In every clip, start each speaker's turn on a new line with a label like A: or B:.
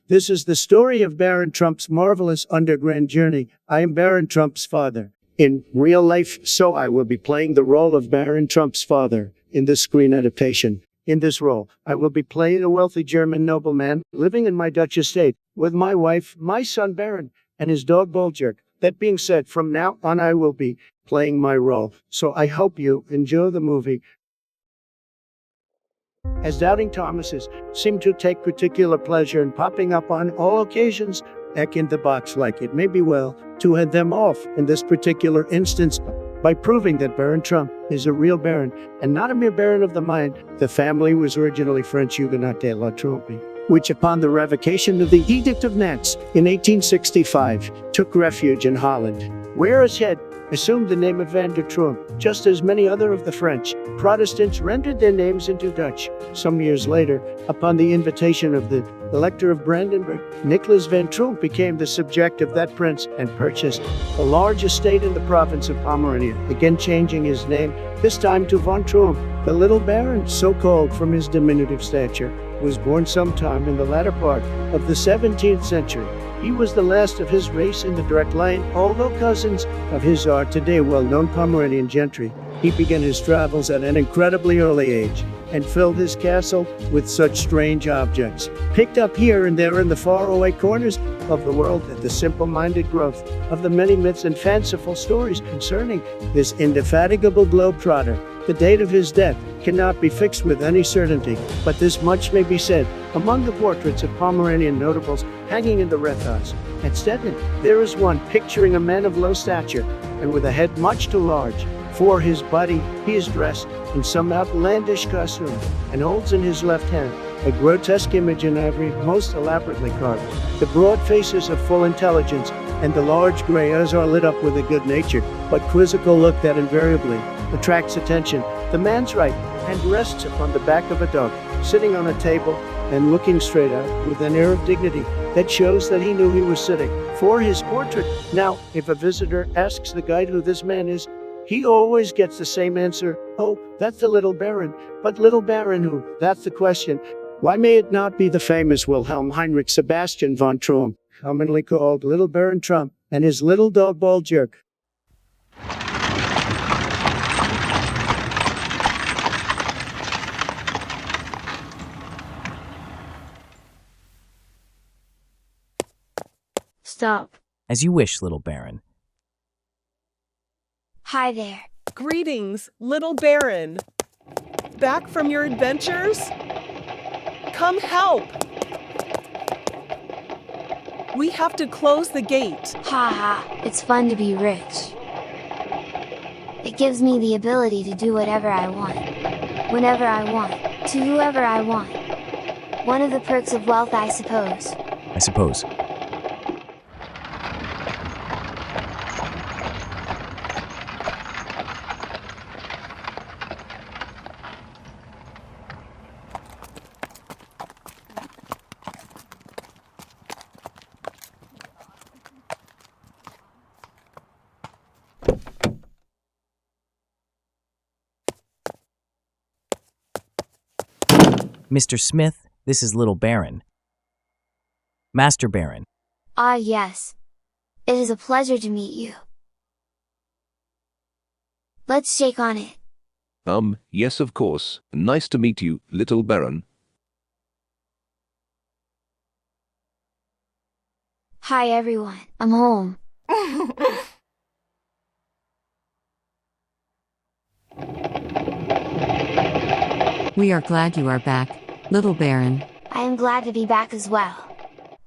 A: This is the story of Baron Trump's marvelous underground journey. I am Baron Trump's father. In real life, so I will be playing the role of Baron Trump's father in this screen adaptation. In this role, I will be playing a wealthy German nobleman living in my Dutch estate with my wife, my son Baron, and his dog Boljurk. That being said, from now on I will be playing my role, so I hope you enjoy the movie. As doubting Thomases seem to take particular pleasure in popping up on all occasions, back in the box like it may be well to head them off in this particular instance by proving that Baron Trump is a real baron and not a mere baron of the mind. The family was originally French Huguenot de la Trompe, which upon the revocation of the Edict of Nantes in 1865 took refuge in Holland, where his head assumed the name of Van der Tromp, just as many other of the French Protestants rendered their names into Dutch. Some years later, upon the invitation of the Elector of Brandenburg, Nicholas van Tromp became the subject of that prince and purchased a large estate in the province of Pomerania, again changing his name, this time to von Tromp. The little baron, so called from his diminutive stature, was born sometime in the latter part of the 17th century. He was the last of his race in the direct line, although cousins of his are today well-known Pomeranian gentry. He began his travels at an incredibly early age and filled his castle with such strange objects, picked up here and there in the faraway corners of the world, that the simple-minded growth of the many myths and fanciful stories concerning this indefatigable globetrotter. The date of his death cannot be fixed with any certainty, but this much may be said. Among the portraits of Pomeranian notables hanging in the Rathaus at Stettin, there is one picturing a man of low stature and with a head much too large for his body. He is dressed in some outlandish costume and holds in his left hand a grotesque image in ivory, most elaborately carved. The broad face is of full intelligence, and the large gray eyes are lit up with a good-natured but quizzical look that invariably attracts attention. The man's right hand rests upon the back of a dog, sitting on a table and looking straight out with an air of dignity that shows that he knew he was sitting for his portrait. Now, if a visitor asks the guide who this man is, he always gets the same answer: "Oh, that's the little baron." But little baron who? That's the question. Why may it not be the famous Wilhelm Heinrich Sebastian von Tromp, commonly called Little Baron Trump, and his little dog Boljurk?
B: Stop.
C: As you wish, little baron.
B: Hi there.
D: Greetings, little baron. Back from your adventures? Come help. We have to close the gate.
B: Ha ha, it's fun to be rich. It gives me the ability to do whatever I want, whenever I want, to whoever I want. One of the perks of wealth, I suppose.
C: I suppose. Mr. Smith, this is Little Baron. Master Baron.
B: Ah, yes. It is a pleasure to meet you. Let's shake on it.
E: Yes, of course. Nice to meet you, Little Baron.
B: Hi, everyone. I'm home.
F: We are glad you are back, Little Baron.
B: I am glad to be back as well.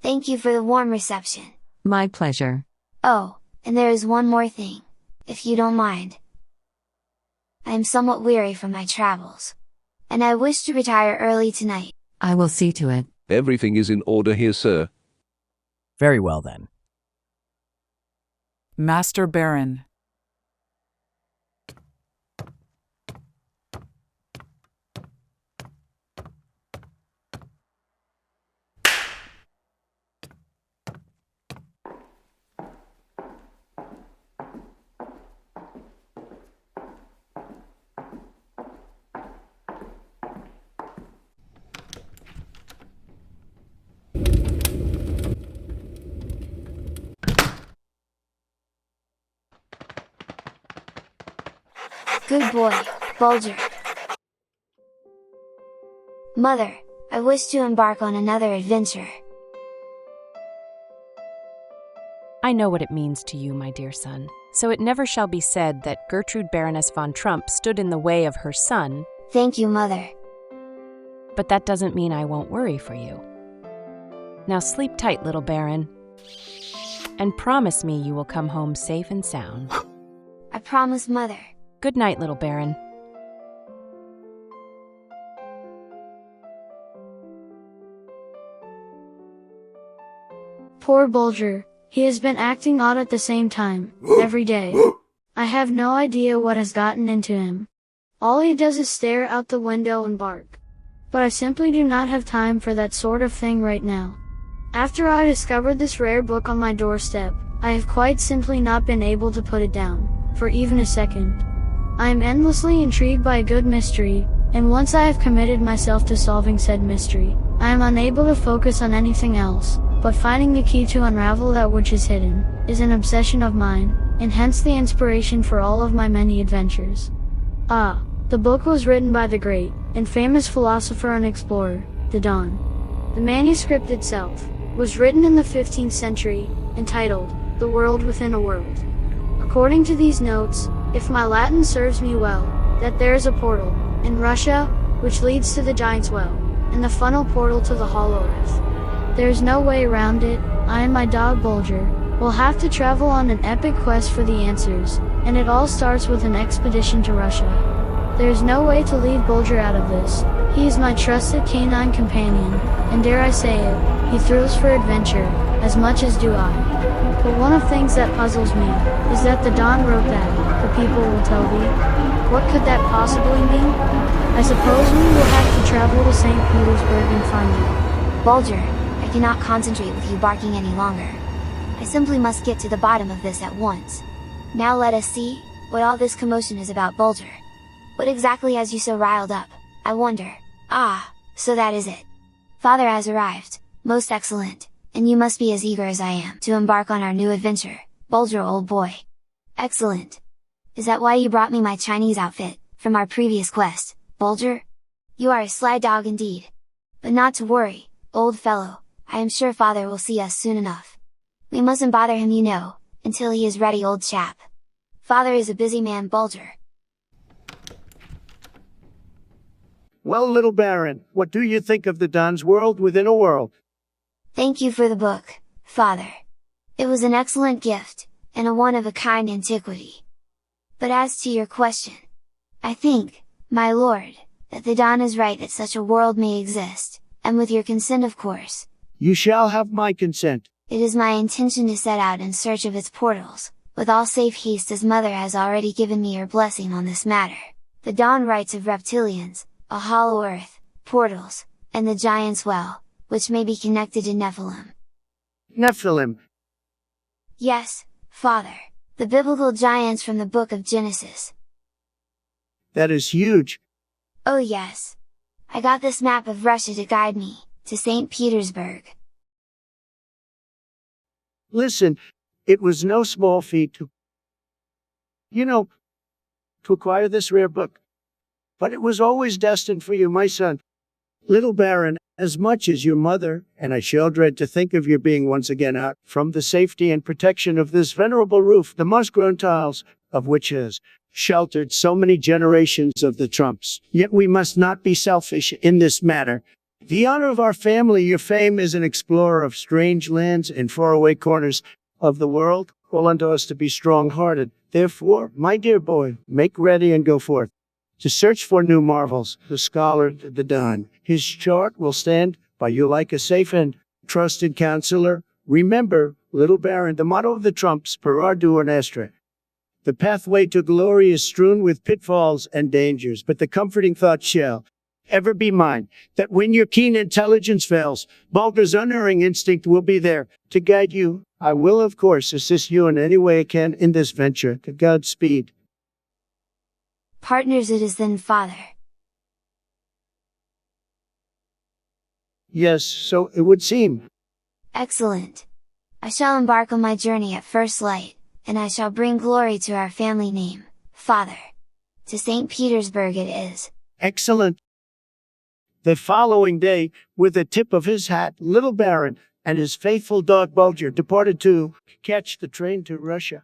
B: Thank you for the warm reception.
F: My pleasure.
B: Oh, and there is one more thing, if you don't mind. I am somewhat weary from my travels, and I wish to retire early tonight.
F: I will see to it.
E: Everything is in order here, sir.
C: Very well then.
G: Master Baron.
B: Good boy, Bulger. Mother, I wish to embark on another adventure.
H: I know what it means to you, my dear son. So it never shall be said that Gertrude Baroness von Trump stood in the way of her son.
B: Thank you, Mother.
H: But that doesn't mean I won't worry for you. Now sleep tight, little Baron. And promise me you will come home safe and sound.
B: I promise, Mother.
H: Good night, little Baron.
I: Poor Bulger. He has been acting odd at the same time, every day. I have no idea what has gotten into him. All he does is stare out the window and bark. But I simply do not have time for that sort of thing right now. After I discovered this rare book on my doorstep, I have quite simply not been able to put it down, for even a second. I am endlessly intrigued by a good mystery, and once I have committed myself to solving said mystery, I am unable to focus on anything else, but finding the key to unravel that which is hidden, is an obsession of mine, and hence the inspiration for all of my many adventures. Ah, the book was written by the great, and famous philosopher and explorer, the Don. The manuscript itself, was written in the 15th century, entitled, The World Within a World. According to these notes, if my Latin serves me well, that there is a portal, in Russia, which leads to the Giant's Well, and the funnel portal to the Hollow Earth. There is no way around it. I and my dog Bulger will have to travel on an epic quest for the answers, and it all starts with an expedition to Russia. There is no way to leave Bulger out of this. He is my trusted canine companion, and dare I say it, he thrills for adventure, as much as do I. But one of the things that puzzles me, is that the Don wrote that, the people will tell thee. What could that possibly mean? I suppose we will have to travel to St. Petersburg and find out.
B: Bulger, I cannot concentrate with you barking any longer. I simply must get to the bottom of this at once. Now let us see, what all this commotion is about, Bulger. What exactly has you so riled up, I wonder? Ah, so that is it. Father has arrived, most excellent, and you must be as eager as I am to embark on our new adventure, Bulger old boy. Excellent. Is that why you brought me my Chinese outfit, from our previous quest, Bulger? You are a sly dog indeed. But not to worry, old fellow, I am sure father will see us soon enough. We mustn't bother him, you know, until he is ready, old chap. Father is a busy man, Bulger.
A: Well, little Baron, what do you think of the Don's World Within a World?
B: Thank you for the book, Father. It was an excellent gift, and a one-of-a-kind antiquity. But as to your question, I think, my lord, that the Don is right that such a world may exist, and with your consent of course.
A: You shall have my consent.
B: It is my intention to set out in search of its portals, with all safe haste, as Mother has already given me her blessing on this matter. The Don writes of reptilians, a hollow earth, portals, and the Giant's Well, which may be connected to Nephilim.
A: Nephilim.
B: Yes, Father, the biblical giants from the book of Genesis.
A: That is huge.
B: Oh yes. I got this map of Russia to guide me to St. Petersburg.
A: Listen, it was no small feat to acquire this rare book. But it was always destined for you, my son. Little Baron, as much as your mother, and I shall dread to think of your being once again out from the safety and protection of this venerable roof, the moss-grown tiles, of which has sheltered so many generations of the Trumps. Yet we must not be selfish in this matter. The honor of our family, your fame as an explorer of strange lands and faraway corners of the world, call unto us to be strong-hearted. Therefore, my dear boy, make ready and go forth to search for new marvels. The scholar, the Don, his chart will stand by you like a safe and trusted counselor. Remember, little Baron, the motto of the Trumps, per ardua nestra. The pathway to glory is strewn with pitfalls and dangers, but the comforting thought shall ever be mine, that when your keen intelligence fails, Balder's unerring instinct will be there to guide you. I will, of course, assist you in any way I can in this venture. Godspeed.
B: Partners it is then, father.
A: Yes, so it would seem.
B: Excellent. I shall embark on my journey at first light, and I shall bring glory to our family name, father. To St. Petersburg it is.
A: Excellent. The following day, with a tip of his hat, little Baron and his faithful dog Bulger departed to catch the train to Russia.